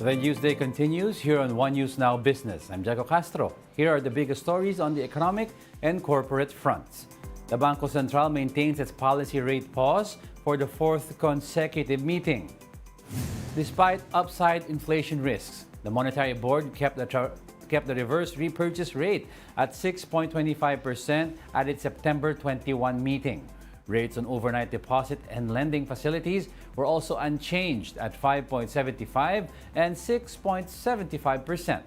The Newsday continues here on One News Now Business. I'm Jaco Castro. Here are the biggest stories on the economic and corporate fronts. The Bangko Sentral maintains its policy rate pause for the fourth consecutive meeting. Despite upside inflation risks, the Monetary Board kept the reverse repurchase rate at 6.25% at its September 21 meeting. Rates on overnight deposit and lending facilities were also unchanged at 5.75 and 6.75%.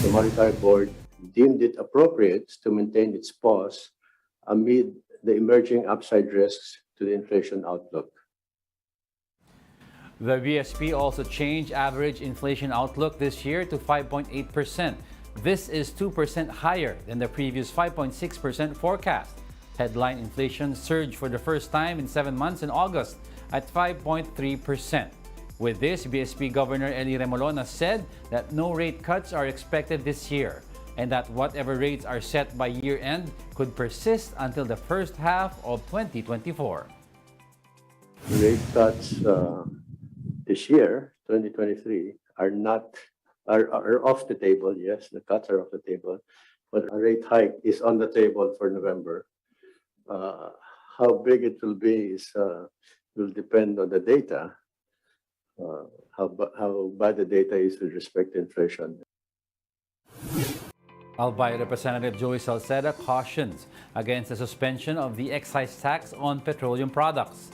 The Monetary Board deemed it appropriate to maintain its pause amid the emerging upside risks to the inflation outlook. The BSP also changed average inflation outlook this year to 5.8%. This is 2% higher than the previous 5.6% forecast. Headline inflation surged for the first time in 7 months in August at 5.3%. With this, BSP Governor Eli Remolona said that no rate cuts are expected this year and that whatever rates are set by year-end could persist until the first half of 2024. Rate cuts this year, 2023, are off the table. Yes, the cuts are off the table, but a rate hike is on the table for November. How big it will be will depend on the data, how bad the data is with respect to inflation. Albay Representative Joey Salceda cautions against the suspension of the excise tax on petroleum products.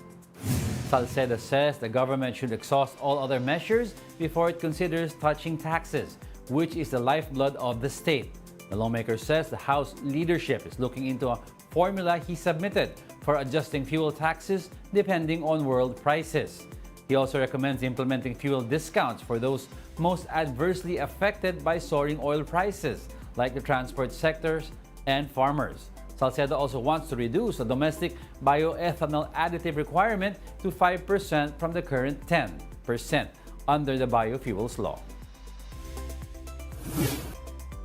Salceda says the government should exhaust all other measures before it considers touching taxes, which is the lifeblood of the state. The lawmaker says the House leadership is looking into a formula he submitted for adjusting fuel taxes depending on world prices. He also recommends implementing fuel discounts for those most adversely affected by soaring oil prices, like the transport sectors and farmers. Salceda also wants to reduce the domestic bioethanol additive requirement to 5% from the current 10% under the biofuels law.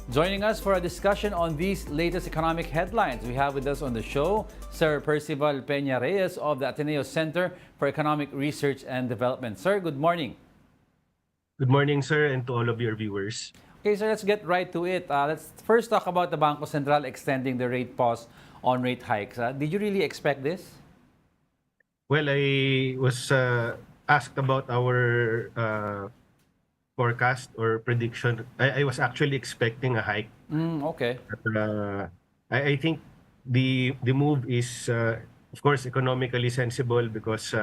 Joining us for a discussion on these latest economic headlines, we have with us on the show Sir Percival Peña Reyes of the Ateneo Center for Economic Research and Development. Sir, good morning. Good morning, sir, and to all of your viewers. Okay, sir, let's get right to it. Let's first talk about the Bangko Sentral extending the rate pause on rate hikes. Did you really expect this? Well, I was asked about our forecast or prediction. I was actually expecting a hike. Okay. But, I think the move is, of course, economically sensible because,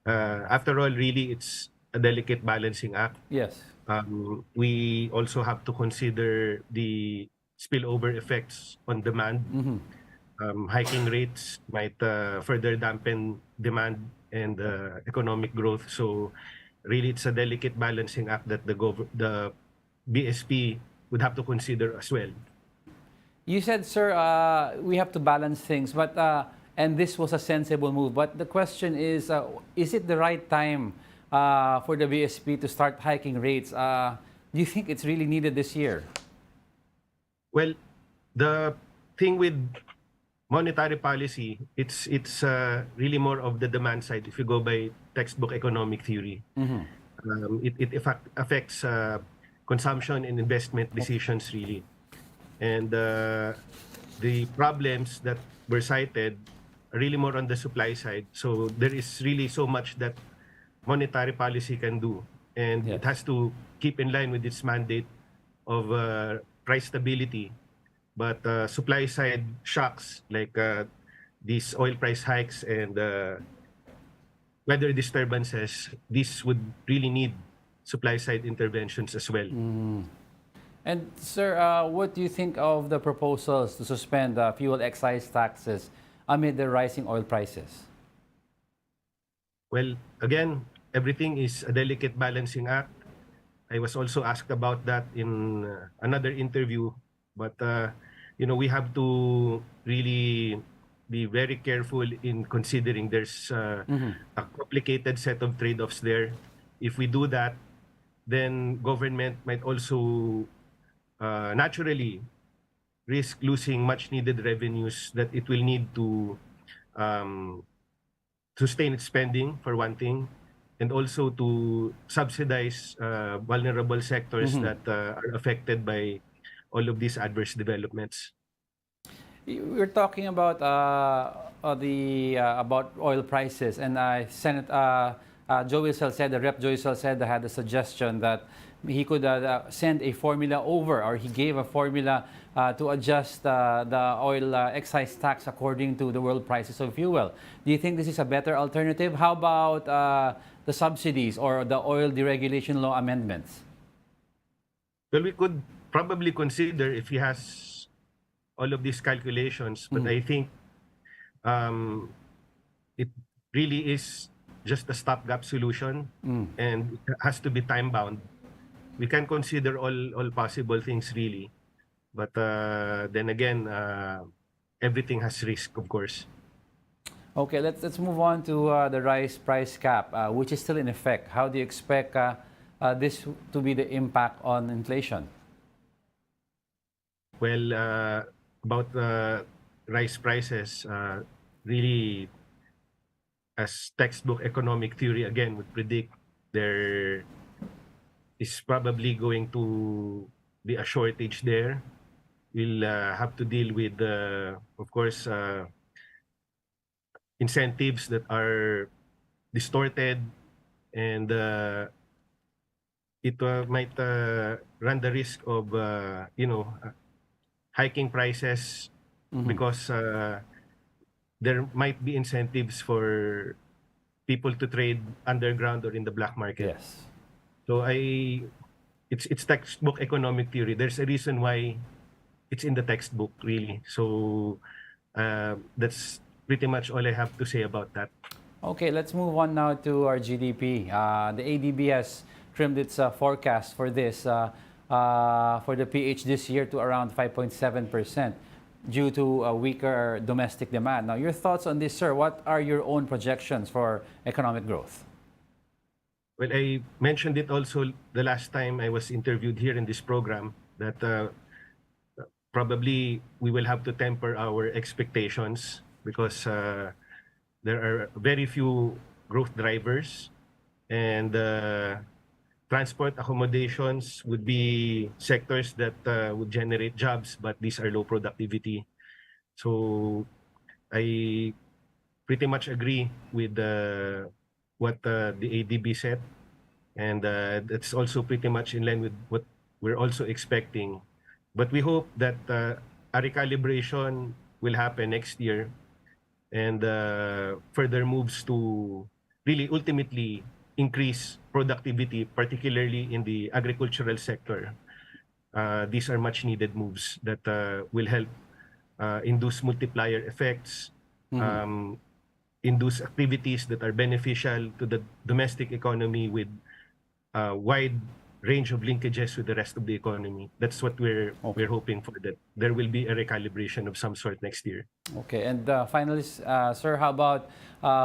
after all, really, it's a delicate balancing act. Yes. We also have to consider the spillover effects on demand. Hiking rates might further dampen demand and economic growth. So really, it's a delicate balancing act that the BSP would have to consider as well. You said, sir, we have to balance things, but and this was a sensible move. But the question is it the right time for the BSP to start hiking rates? Do you think it's really needed this year? Well, the thing with monetary policy, it's really more of the demand side. If you go by textbook economic theory, it affects consumption and investment decisions really, and the problems that were cited are really more on the supply side. So there is really so much that monetary policy can do, and Yes. it has to keep in line with its mandate of price stability. But supply side shocks like these oil price hikes and weather disturbances, this would really need supply side interventions as well. And sir, what do you think of the proposals to suspend fuel excise taxes amid the rising oil prices? Well, again, everything is a delicate balancing act. I was also asked about that in another interview, but we have to really be very careful in considering there's a complicated set of trade-offs there. If we do that, then government might also naturally risk losing much needed revenues that it will need to sustain its spending, for one thing, and also to subsidize vulnerable sectors that are affected by all of these adverse developments. We're talking about about oil prices, and Senate Joey Salceda, Rep. Joey Salceda had a suggestion that he could send a formula over, or he gave a formula to adjust the oil excise tax according to the world prices of fuel. Do you think this is a better alternative? How about the subsidies or the oil deregulation law amendments? Well, we could probably consider if he has all of these calculations, but I think it really is just a stopgap solution, and it has to be time bound. We can consider all possible things really, but then again, everything has risk, of course. Okay, let's move on to the rice price cap, which is still in effect. How do you expect this to be the impact on inflation? Well, about rice prices, really, as textbook economic theory again would predict, there is probably going to be a shortage there. We'll have to deal with, of course, incentives that are distorted, and it might run the risk of, hiking prices because there might be incentives for people to trade underground or in the black market. Yes. So it's textbook economic theory. There's a reason why it's in the textbook, really. So that's pretty much all I have to say about that. Okay, let's move on now to our GDP. The ADB has trimmed its forecast for this for the PH this year to around 5.7% due to a weaker domestic demand. Now, your thoughts on this, sir? What are your own projections for economic growth? Well, I mentioned it also the last time I was interviewed here in this program that probably we will have to temper our expectations because there are very few growth drivers, and transport accommodations would be sectors that would generate jobs, but these are low productivity. So I pretty much agree with what the ADB said, and that's also pretty much in line with what we're also expecting. But we hope that a recalibration will happen next year, and further moves to really ultimately increase productivity, particularly in the agricultural sector. These are much needed moves that will help induce multiplier effects, induce activities that are beneficial to the domestic economy with a wide range of linkages with the rest of the economy. That's what we're hoping for, that there will be a recalibration of some sort next year. Okay, and finally, sir, how about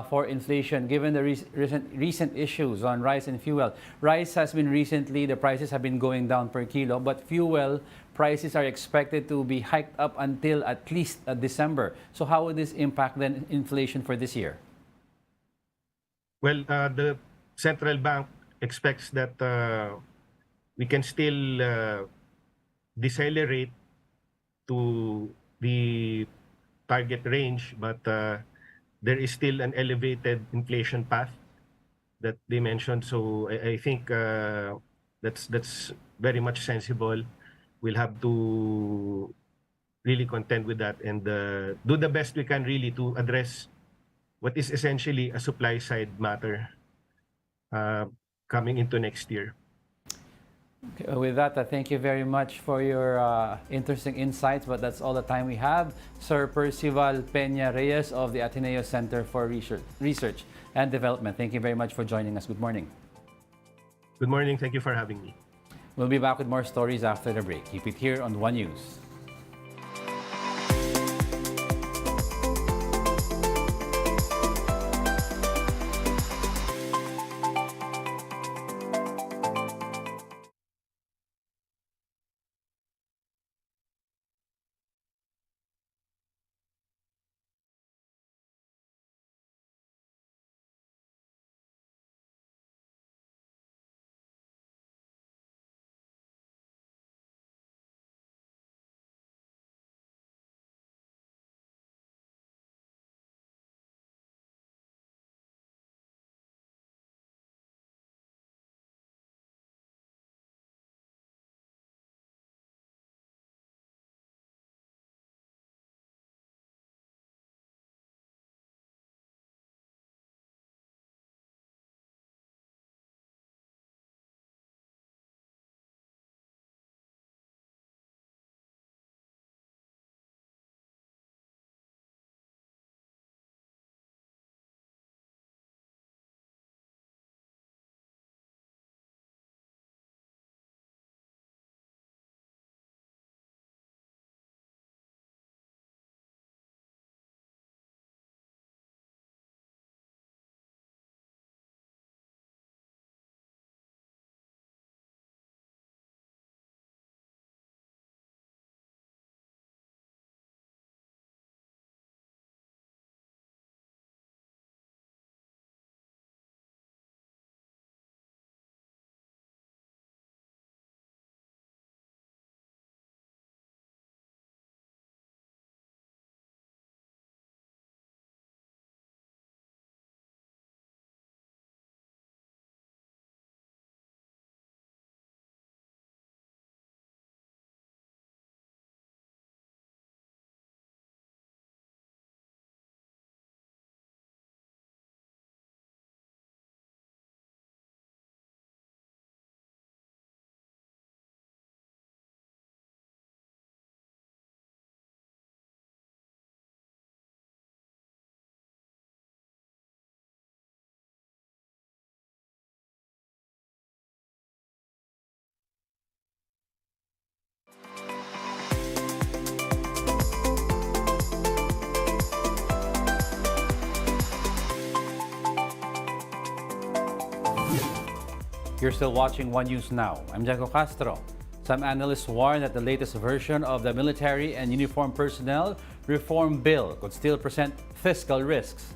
for inflation? Given the recent issues on rice and fuel, rice has been recently, the prices have been going down per kilo, but fuel prices are expected to be hiked up until at least December. So how would this impact then inflation for this year? Well, the central bank expects that we can still decelerate to the target range, but there is still an elevated inflation path that they mentioned. So I think that's very much sensible. We'll have to really contend with that and do the best we can really to address what is essentially a supply side matter coming into next year. Okay, with that, thank you very much for your interesting insights, but that's all the time we have. Sir Percival Peña Reyes of the Ateneo Center for Research and Development, thank you very much for joining us. Good morning. Good morning. Thank you for having me. We'll be back with more stories after the break. Keep it here on One News. You're still watching One News Now. I'm Jaco Castro. Some analysts warn that the latest version of the Military and Uniformed Personnel Reform Bill could still present fiscal risks.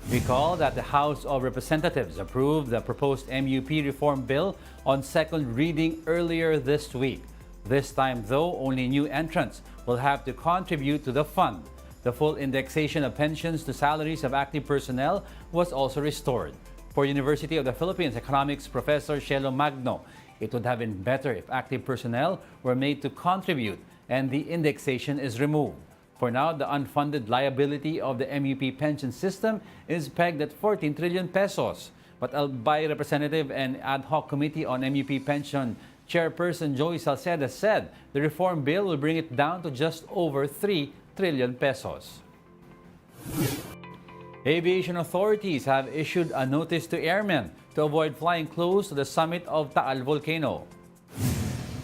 Recall that the House of Representatives approved the proposed MUP reform bill on second reading earlier this week. This time, though, only new entrants will have to contribute to the fund. The full indexation of pensions to salaries of active personnel was also restored. For University of the Philippines economics professor Shelo Magno, it would have been better if active personnel were made to contribute and the indexation is removed. For now, the unfunded liability of the MUP pension system is pegged at 14 trillion pesos. But Albay Representative and Ad Hoc Committee on MUP Pension Chairperson Joey Salceda said the reform bill will bring it down to just over 3 trillion pesos. Aviation authorities have issued a notice to airmen to avoid flying close to the summit of Taal volcano.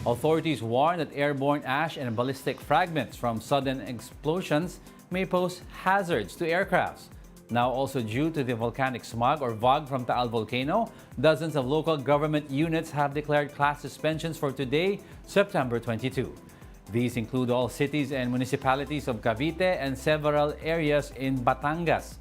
Authorities warn that airborne ash and ballistic fragments from sudden explosions may pose hazards to aircrafts. Now also due to the volcanic smog or VOG from Taal volcano, dozens of local government units have declared class suspensions for today, September 22. These include all cities and municipalities of Cavite and several areas in Batangas.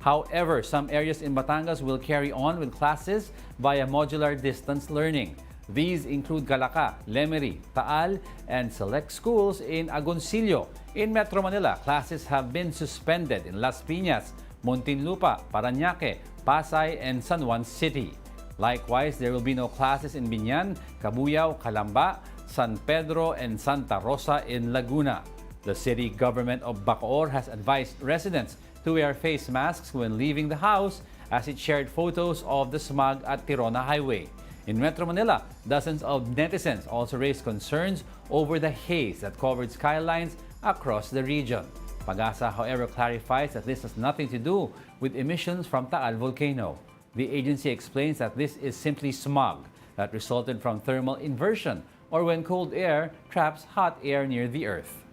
However, some areas in Batangas will carry on with classes via modular distance learning. These include Calaca, Lemery, Taal, and select schools in Agoncillo. In Metro Manila, classes have been suspended in Las Piñas, Muntinlupa, Parañaque, Pasay, and San Juan City. Likewise, there will be no classes in Biñan, Cabuyao, Calamba, San Pedro, and Santa Rosa in Laguna. The city government of Bacoor has advised residents to wear face masks when leaving the house as it shared photos of the smog at Tirona Highway. In Metro Manila, dozens of netizens also raised concerns over the haze that covered skylines across the region. Pag-asa, however, clarifies that this has nothing to do with emissions from Taal volcano. The agency explains that this is simply smog that resulted from thermal inversion or when cold air traps hot air near the Earth.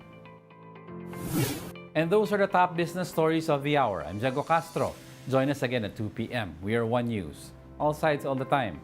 And those are the top business stories of the hour. I'm Jaco Castro. Join us again at 2 p.m. We are One News. All sides, all the time.